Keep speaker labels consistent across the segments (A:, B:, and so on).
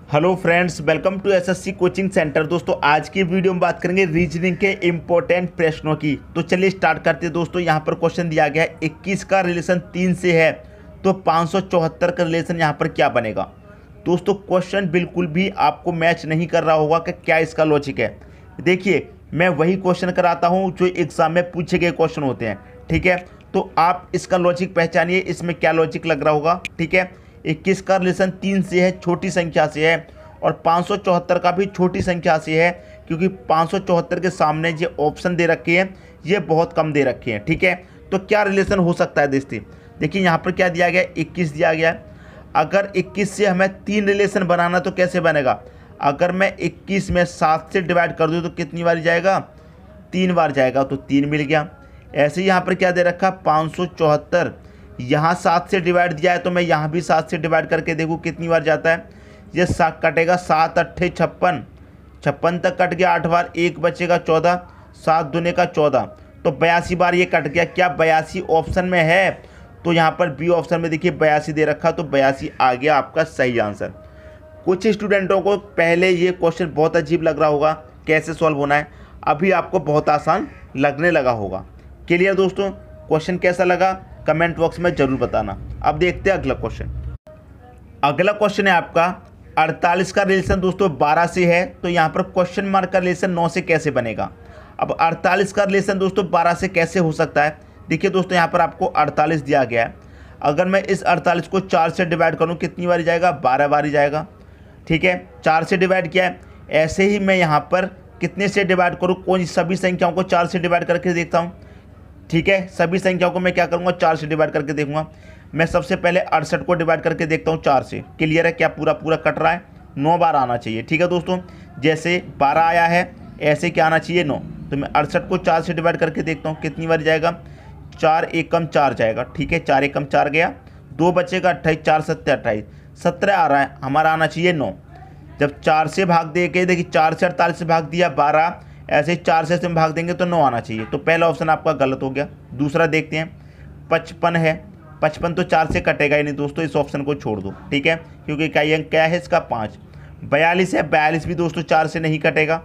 A: Hello friends, welcome to SSC coaching centre. दोस्तों आज की वीडियो में बात करेंगे रीजनिंग के इम्पोर्टेंट प्रश्नों की। तो चलिए स्टार्ट करते हैं। दोस्तों यहाँ पर क्वेश्चन दिया गया है 21 का रिलेशन 3 से है तो 574 का रिलेशन यहाँ पर क्या बनेगा। दोस्तों क्वेश्चन बिल्कुल भी आपको मैच नहीं कर रहा होगा कि क्या इसका लॉजिक है। देखिए मैं वही क्वेश्चन कराता हूँ जो एग्जाम में पूछे गए क्वेश्चन होते हैं, ठीक है। तो आप इसका लॉजिक पहचानिए, इसमें क्या लॉजिक लग रहा होगा, ठीक है। 21 का रिलेशन 3 से है, छोटी संख्या से है, और 574 का भी छोटी संख्या से है, क्योंकि 574 के सामने ये ऑप्शन दे रखे हैं, ये बहुत कम दे रखे हैं, ठीक है। तो क्या रिलेशन हो सकता है देखिए यहाँ पर क्या दिया गया है, 21 दिया गया है। अगर 21 से हमें 3 रिलेशन बनाना तो कैसे बनेगा। अगर मैं 21 में 7 से डिवाइड कर दूँ तो कितनी बार जाएगा, 3 बार जाएगा, तो 3 मिल गया। ऐसे यहाँ पर क्या दे रखा, 574, यहाँ 7 से डिवाइड दिया है तो मैं यहाँ भी 7 से डिवाइड करके देखूँ कितनी बार जाता है। ये 7 कटेगा, 7 अट्ठे 56, 56 तक कट गया, 8 बार, 1 बचेगा 14, 7 दूने का 14, तो 82 बार ये कट गया। क्या 82 ऑप्शन में है, तो यहाँ पर बी ऑप्शन में देखिए 82 दे रखा, तो 82 आ गया आपका सही आंसर। कुछ स्टूडेंटों को पहले ये क्वेश्चन बहुत अजीब लग रहा होगा, कैसे सॉल्व होना है, अभी आपको बहुत आसान लगने लगा होगा। क्लियर दोस्तों, क्वेश्चन कैसा लगा कमेंट बॉक्स में जरूर बताना। अब देखते हैं अगला क्वेश्चन। अगला क्वेश्चन है आपका 48 का रिलेशन दोस्तों 12 से है, तो यहाँ पर क्वेश्चन मार्क का रिलेशन 9 से कैसे बनेगा। अब 48 का रिलेशन दोस्तों 12 से कैसे हो सकता है। देखिए दोस्तों यहाँ पर आपको 48 दिया गया है। अगर मैं इस 48 को 4 से डिवाइड करूँ कितनी बार जाएगा, 12 बार ही जाएगा, ठीक है। 4 से डिवाइड किया है। ऐसे ही मैं यहाँ पर कितने से डिवाइड करूँ, कौन सभी संख्याओं को 4 से डिवाइड करके देखता हूँ, ठीक है। सभी संख्याओं को मैं क्या करूँगा, 4 से डिवाइड करके देखूंगा। मैं सबसे पहले 68 को डिवाइड करके देखता हूँ 4 से। क्लियर है, क्या पूरा पूरा कट रहा है, 9 बार आना चाहिए, ठीक है दोस्तों। जैसे 12 आया है ऐसे क्या आना चाहिए 9, तो मैं 68 को 4 से डिवाइड करके देखता हूँ कितनी बार जाएगा, 4 एकम 4 जाएगा, ठीक है। 4 एकम 4 गया, 2 बचेगा 28, 4 सत्ते 28, 17 आ रहा है, हमारा आना चाहिए 9। जब 4 से भाग दे के देखिए 4 से 48 से भाग दिया 12, ऐसे 4 से हम भाग देंगे तो 9 आना चाहिए, तो पहला ऑप्शन आपका गलत हो गया। दूसरा देखते हैं, 55 है, 55 तो 4 से कटेगा ही नहीं दोस्तों, इस ऑप्शन को छोड़ दो, ठीक है, क्योंकि क्या है इसका 5। 42 है, 42 भी दोस्तों 4 से नहीं कटेगा,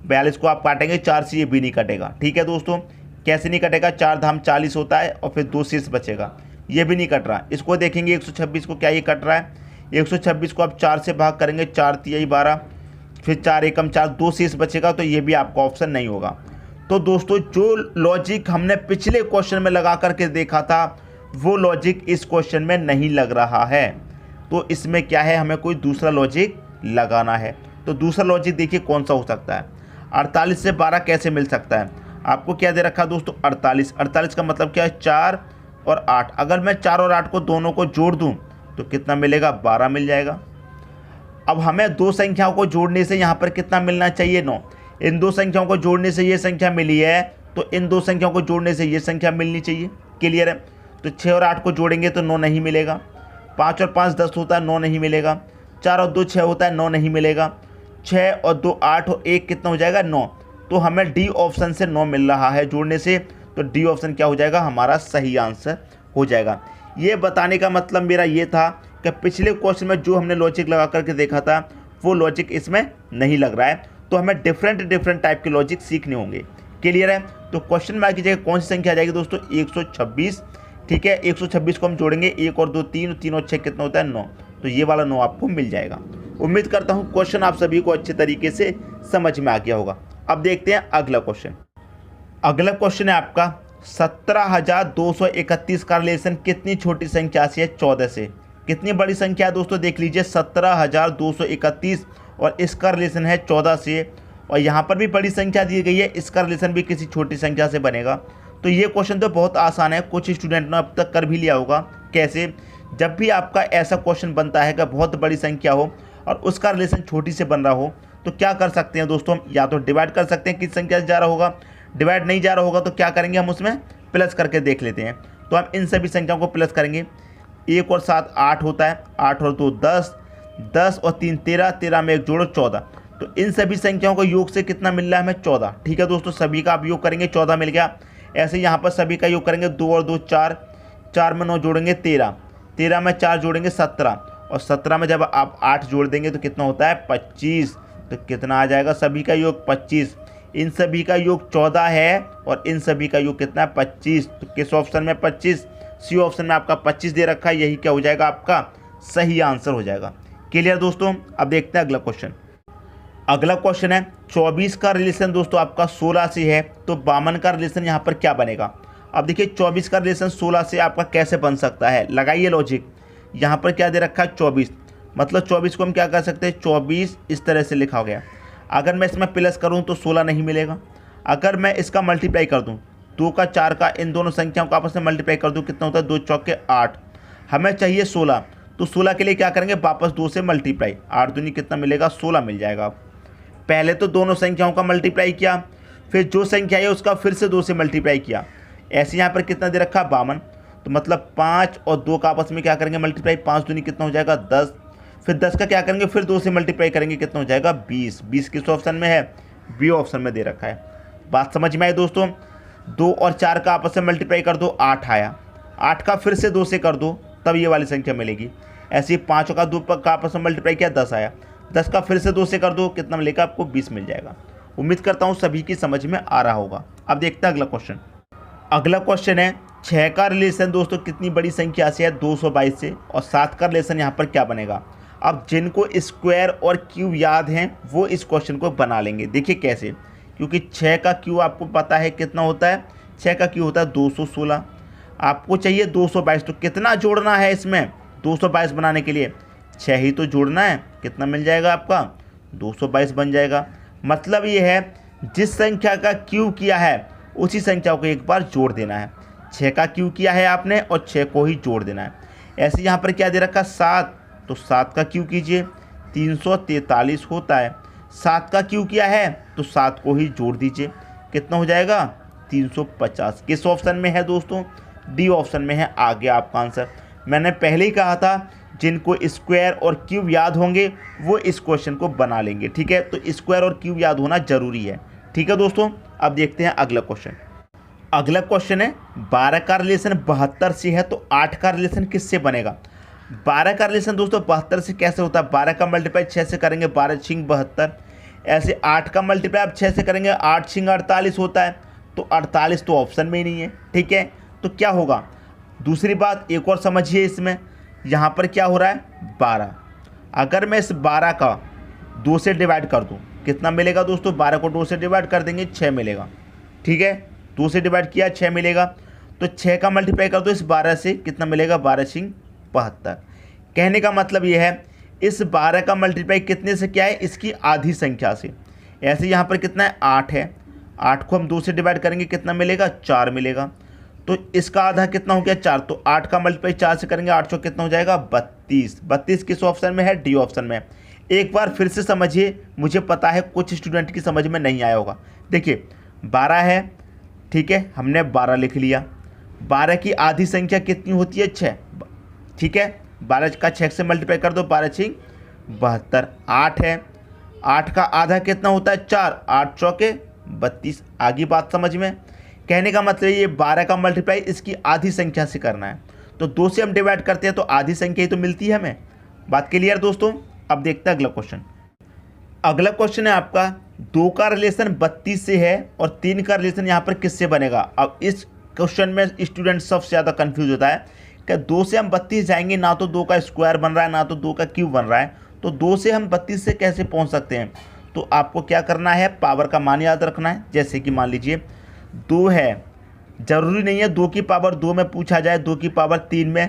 A: 42 को आप काटेंगे 4 से, ये भी नहीं कटेगा, ठीक है दोस्तों। कैसे नहीं कटेगा, 4 धाम 40 होता है और फिर 2 शेष बचेगा, ये भी नहीं कट रहा। इसको देखेंगे 126 को, क्या ये कट रहा है, 126 को आप 4 से भाग करेंगे, 4 तिहाई 12, फिर 4 एकम 4, 2 शेष बचेगा, तो ये भी आपका ऑप्शन नहीं होगा। तो दोस्तों जो लॉजिक हमने पिछले क्वेश्चन में लगा करके देखा था वो लॉजिक इस क्वेश्चन में नहीं लग रहा है, तो इसमें क्या है, हमें कोई दूसरा लॉजिक लगाना है। तो दूसरा लॉजिक देखिए कौन सा हो सकता है। 48 से 12 कैसे मिल सकता है, आपको क्या दे रखा है दोस्तों 48, 48 का मतलब क्या है 4 और 8। अगर मैं 4 और 8 को दोनों को जोड़ दूँ तो कितना मिलेगा, 12 मिल जाएगा। अब हमें दो संख्याओं को जोड़ने से यहाँ पर कितना मिलना चाहिए, 9। इन दो संख्याओं को जोड़ने से ये संख्या मिली है, तो इन दो संख्याओं को जोड़ने से ये संख्या मिलनी चाहिए। क्लियर है, तो 6 और 8 को जोड़ेंगे तो 9 नहीं मिलेगा। 5 और 5 10 होता है, 9 नहीं मिलेगा। 4 और 2 6 होता है, 9 नहीं मिलेगा। 6 और 2 8 और 1 कितना हो जाएगा, 9। तो हमें डी ऑप्शन से 9 मिल रहा है जोड़ने से, तो डी ऑप्शन क्या हो जाएगा, हमारा सही आंसर हो जाएगा। ये बताने का मतलब मेरा ये था कि पिछले क्वेश्चन में जो हमने लॉजिक लगा करके देखा था वो लॉजिक इसमें नहीं लग रहा है, तो हमें डिफरेंट टाइप के लॉजिक सीखने होंगे। क्लियर है, तो क्वेश्चन मार्क की जगह कौन सी संख्या आ जाएगी दोस्तों, 126, ठीक है। 126 को हम जोड़ेंगे, 1 और 2 3, 3 और 6 कितना होता है 9, तो ये वाला 9 आपको मिल जाएगा। उम्मीद करता हूँ क्वेश्चन आप सभी को अच्छे तरीके से समझ में आ गया होगा। अब देखते हैं अगला क्वेश्चन। अगला क्वेश्चन है आपका 17,231 का रिलेशन कितनी छोटी संख्या से है, 14 से। कितनी बड़ी संख्या है दोस्तों, देख लीजिए 17,231 और इसका रिलेशन है 14 से, और यहाँ पर भी बड़ी संख्या दी गई है, इसका रिलेशन भी किसी छोटी संख्या से बनेगा। तो ये क्वेश्चन तो बहुत आसान है, कुछ स्टूडेंट ने अब तक कर भी लिया होगा। कैसे, जब भी आपका ऐसा क्वेश्चन बनता है कि बहुत बड़ी संख्या हो और उसका रिलेशन छोटी से बन रहा हो, तो क्या कर सकते हैं दोस्तों, या तो डिवाइड कर सकते हैं, किस संख्या से जा रहा होगा। डिवाइड नहीं जा रहा होगा तो क्या करेंगे, हम उसमें प्लस करके देख लेते हैं। तो हम इन सभी संख्याओं को प्लस करेंगे, 1 और 7 8 होता है, 8 और 2 10, 10 और 3 13, 13 में 1 जोड़ो 14। तो इन सभी संख्याओं को योग से कितना मिल रहा है हमें, 14, ठीक है दोस्तों। सभी का आप योग करेंगे 14 मिल गया। ऐसे यहाँ पर सभी का योग करेंगे, 2 और 2 4, 4 में 9 जोड़ेंगे 13, 13 में 4 जोड़ेंगे 17, और 17 में जब आप 8 जोड़ देंगे तो कितना होता है 25। तो कितना आ जाएगा, सभी का योग 25, इन सभी का योग 14 है और इन सभी का योग कितना है 25। तो किस ऑप्शन में 25, सी ऑप्शन में आपका 25 दे रखा है, यही क्या हो जाएगा आपका सही आंसर हो जाएगा। क्लियर दोस्तों। अब देखते हैं अगला क्वेश्चन। अगला क्वेश्चन है 24 का रिलेशन दोस्तों आपका 16 से है, तो 52 का रिलेशन यहाँ पर क्या बनेगा। अब देखिए 24 का रिलेशन 16 से आपका कैसे बन सकता है, लगाइए लॉजिक। यहाँ पर क्या दे रखा है 24, मतलब 24 को हम क्या कर सकते हैं 24 इस तरह से लिखा गया। अगर मैं इसमें प्लस करूँ तो 16 नहीं मिलेगा। अगर मैं इसका मल्टीप्लाई कर दूँ 2 का 4 का, इन दोनों संख्याओं को आपस में मल्टीप्लाई कर दूँ, कितना होता है 2 चौके 8। हमें चाहिए 16, तो 16 के लिए क्या करेंगे वापस 2 से मल्टीप्लाई, 8 दूनी कितना मिलेगा 16 मिल जाएगा। पहले तो दोनों संख्याओं का मल्टीप्लाई किया, फिर जो संख्या है उसका फिर से 2 से मल्टीप्लाई किया। ऐसे यहाँ पर कितना दे रखा 52, तो मतलब 5 और 2 का आपस में क्या करेंगे मल्टीप्लाई, 5 दूनी कितना हो जाएगा 10, फिर 10 का क्या करेंगे फिर 2 से मल्टीप्लाई करेंगे, कितना हो जाएगा 20। 20 किस ऑप्शन में है, बी ऑप्शन में दे रखा है। बात समझ में आई दोस्तों। 2 और 4 का आपस में मल्टीप्लाई कर दो 8 आया, 8 का फिर से 2 से कर दो तब ये वाली संख्या मिलेगी। ऐसे ही 5 का 2 का आपस में मल्टीप्लाई किया 10 आया, 10 का फिर से 2 से कर दो, कितना मिलेगा आपको 20 मिल जाएगा। उम्मीद करता हूँ सभी की समझ में आ रहा होगा। अब देखते हैं अगला क्वेश्चन। अगला क्वेश्चन है 6 का रिलेशन दोस्तों कितनी बड़ी संख्या से है 222 से, और 7 का रिलेशन यहाँ पर क्या बनेगा। अब जिनको स्क्वायर और क्यूब याद हैं वो इस क्वेश्चन को बना लेंगे। देखिए कैसे, क्योंकि 6 का क्यूब आपको पता है कितना होता है, 6 का क्यूब होता है 216, आपको चाहिए 222, तो कितना जोड़ना है इसमें 222 बनाने के लिए 6 ही तो जोड़ना है, कितना मिल जाएगा आपका 222 बन जाएगा। मतलब ये है जिस संख्या का क्यूब किया है उसी संख्या को एक बार जोड़ देना है। 6 का क्यूब किया है आपने और 6 को ही जोड़ देना है। ऐसे यहाँ पर क्या दे रखा 7, तो 7 का क्यूब कीजिए 343 होता है। 7 का क्यूब किया है तो 7 को ही जोड़ दीजिए, कितना हो जाएगा 350। किस ऑप्शन में है दोस्तों, डी ऑप्शन में है। आ गया आपका आंसर। मैंने पहले ही कहा था जिनको स्क्वायर और क्यूब याद होंगे वो इस क्वेश्चन को बना लेंगे। ठीक है, तो स्क्वायर और क्यूब याद होना जरूरी है। ठीक है दोस्तों। अब देखते हैं अगला क्वेश्चन। अगला क्वेश्चन है 12 का रिलेशन 72 से है, तो 8 का रिलेशन किससे बनेगा। 12 का रिलेशन दोस्तों 72 से कैसे होता है, 12 का मल्टीप्लाई 6 से करेंगे 12 छिंग 72। ऐसे 8 का मल्टीप्लाई आप 6 से करेंगे 8 छिंग 48 होता है, तो 48 तो ऑप्शन में ही नहीं है। ठीक है, तो क्या होगा। दूसरी बात एक और समझिए, इसमें यहाँ पर क्या हो रहा है 12, अगर मैं इस 12 का 2 से डिवाइड कर दूँ कितना मिलेगा दोस्तों, 12 को 2 से डिवाइड कर देंगे 6 मिलेगा। ठीक है, 2 से डिवाइड किया 6 मिलेगा, तो 6 का मल्टीप्लाई कर दो इस 12 से, कितना मिलेगा 12 छिंग 72। कहने का मतलब ये है इस 12 का मल्टीप्लाई कितने से क्या है, इसकी आधी संख्या से। ऐसे यहाँ पर कितना है 8 है, 8 को हम 2 से डिवाइड करेंगे कितना मिलेगा 4 मिलेगा, तो इसका आधा कितना हो गया 4, तो 8 का मल्टीप्लाई 4 से करेंगे 8 कितना हो जाएगा 32। 32 किस ऑप्शन में है, डी ऑप्शन में। एक बार फिर से समझिए, मुझे पता है कुछ स्टूडेंट की समझ में नहीं आया होगा। देखिए 12 है, ठीक है, हमने 12 लिख लिया। 12 की आधी संख्या कितनी होती है 6, ठीक है, 12 का 6 से मल्टीप्लाई कर दो 12 छिंग 72। 8 है, 8 का आधा कितना होता है 4, 8 चौके 32। आगे बात समझ में। कहने का मतलब ये 12 का मल्टीप्लाई इसकी आधी संख्या से करना है, तो 2 से हम डिवाइड करते हैं तो आधी संख्या ही तो मिलती है हमें। बात क्लियर दोस्तों। अब देखते हैं अगला क्वेश्चन। अगला क्वेश्चन है आपका 2 का रिलेशन 32 से है और 3 का रिलेशन यहाँ पर किससे बनेगा। अब इस क्वेश्चन में स्टूडेंट सबसे ज़्यादा कंफ्यूज होता है कि 2 से हम 32 जाएंगे, ना तो 2 का स्क्वायर बन रहा है ना तो 2 का क्यूब बन रहा है, तो 2 से हम 32 से कैसे पहुँच सकते हैं। तो आपको क्या करना है, पावर का मान याद रखना है। जैसे कि मान लीजिए 2 है, ज़रूरी नहीं है 2 की पावर 2 में पूछा जाए, 2 की पावर 3 में।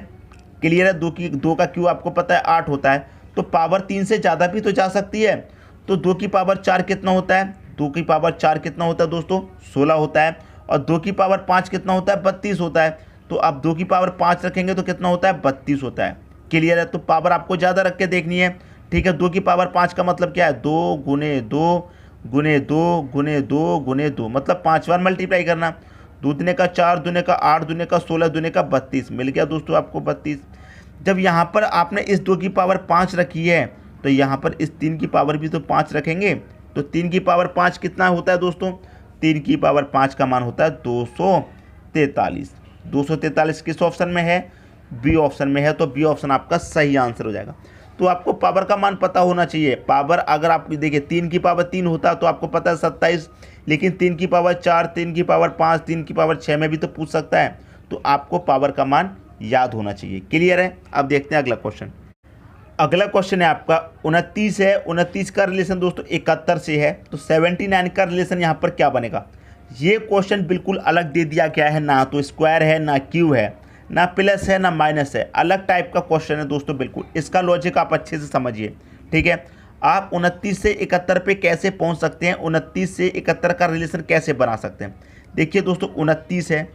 A: क्लियर है, 2 का क्यूब आपको पता है 8 होता है, तो पावर 3 से ज़्यादा भी तो जा सकती है। तो 2 की पावर 4 कितना होता है, 2 की पावर 4 कितना होता है दोस्तों 16 होता है, और 2 की पावर 5 कितना होता है 32 होता है। तो आप 2 की पावर 5 रखेंगे तो कितना होता है 32 होता है। क्लियर है, तो पावर आपको ज़्यादा रख के देखनी है। ठीक है, 2 की पावर 5 का मतलब क्या है 2 गुने 2 गुने 2 गुने 2 गुने 2, मतलब 5 बार मल्टीप्लाई करना। 2 दुने का 4, दुने का 8, दुने का 16, दुने का 32 मिल गया दोस्तों आपको 32। जब यहाँ पर आपने इस 2 की पावर 5 रखी है तो यहाँ पर इस 3 की पावर भी तो 5 रखेंगे, तो 3 की पावर 5 कितना होता है दोस्तों, 3 की पावर 5 का मान होता है 243। 243 किस ऑप्शन में है, बी ऑप्शन में है, तो बी ऑप्शन आपका सही आंसर हो जाएगा। तो आपको पावर का मान पता होना चाहिए। पावर अगर आप देखिए 3 की पावर 3 होता तो आपको पता है 27, लेकिन 3 की पावर 4, 3 की पावर 5, 3 की पावर 6 में भी तो पूछ सकता है। तो आपको पावर का मान याद होना चाहिए। क्लियर है? अब देखते हैं अगला क्वेश्चन। अगला क्वेश्चन है आपका 29 है। 29 का रिलेशन दोस्तों 71 से है, तो 79 का रिलेशन यहाँ पर क्या बनेगा? ये क्वेश्चन बिल्कुल अलग दे दिया गया है, ना तो स्क्वायर है, ना क्यू है, ना प्लस है, ना माइनस है। अलग टाइप का क्वेश्चन है दोस्तों बिल्कुल। इसका लॉजिक आप अच्छे से समझिए, ठीक है। आप 29 से 71 पे कैसे पहुंच सकते हैं, 29 से 71 का रिलेशन कैसे बना सकते हैं? देखिए दोस्तों 29 है,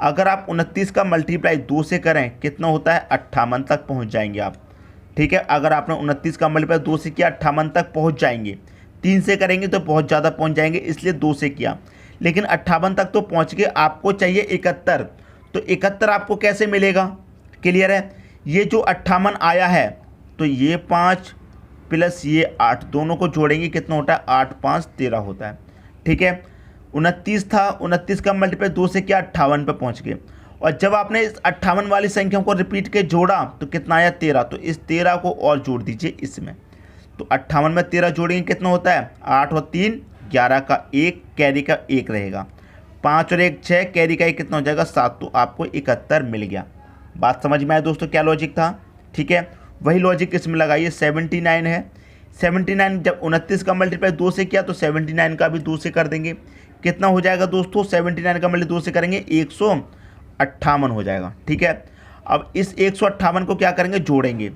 A: अगर आप 29 का मल्टीप्लाई 2 से करें कितना होता है? 58 तक पहुँच जाएंगे आप, ठीक है। अगर आपने 29 का मल्टीप्लाई 2 से किया 58 तक पहुँच जाएंगे। 3 से करेंगे तो बहुत ज़्यादा पहुँच जाएंगे, इसलिए 2 से किया, लेकिन 58 तक तो पहुँच गए। आपको चाहिए 71, तो 71 आपको कैसे मिलेगा? क्लियर है? ये जो 58 आया है, तो ये 5 प्लस ये 8 दोनों को जोड़ेंगे कितना होता है? 8 5 13 होता है, ठीक है। 29 था, 29 का मल्टीप्लाई 2 से किया 58 पे पहुँच गए। और जब आपने इस 58 वाली संख्या को रिपीट के जोड़ा तो कितना आया? 13। तो इस 13 को और जोड़ दीजिए इसमें, तो 58 में 13 जोड़ेंगे कितना होता है? 8 और 3 11 का 1, कैरी का 1 रहेगा। 5 और 1 6, कैरी का 1 कितना हो जाएगा? 7। तो आपको 71 मिल गया। बात समझ में आया दोस्तों क्या लॉजिक था? ठीक है, वही लॉजिक इसमें लगाइए। 79 है, 79 जब 29 का मल्टीप्लाई 2 से किया तो 79 का भी 2 से कर देंगे। कितना हो जाएगा दोस्तों? 79 का मल्टीप्लाई 2 से करेंगे 158 हो जाएगा, ठीक है। अब इस 158 को क्या करेंगे? जोड़ेंगे।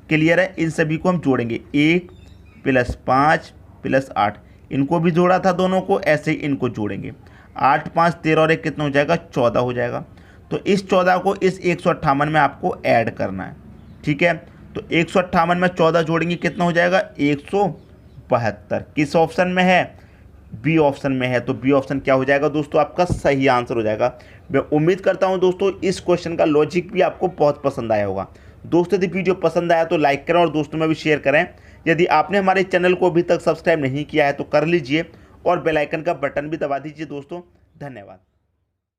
A: क्लियर है? इन सभी को हम जोड़ेंगे, 1 प्लस 5 प्लस 8, इनको भी जोड़ा था दोनों को, ऐसे ही इनको जोड़ेंगे। 8 5 13 और 1 कितना हो जाएगा? 14 हो जाएगा। तो इस 14 को इस 158 में आपको ऐड करना है, ठीक है। तो 158 में 14 जोड़ेंगे कितना हो जाएगा? 172। किस ऑप्शन में है? बी ऑप्शन में है। तो बी ऑप्शन क्या हो जाएगा दोस्तों? आपका सही आंसर हो जाएगा। मैं उम्मीद करता हूं दोस्तों इस क्वेश्चन का लॉजिक भी आपको बहुत पसंद आया होगा। दोस्तों यदि वीडियो पसंद आया तो लाइक करें और दोस्तों में भी शेयर करें। यदि आपने हमारे चैनल को अभी तक सब्सक्राइब नहीं किया है तो कर लीजिए और बेल आइकन का बटन भी दबा दीजिए दोस्तों। धन्यवाद।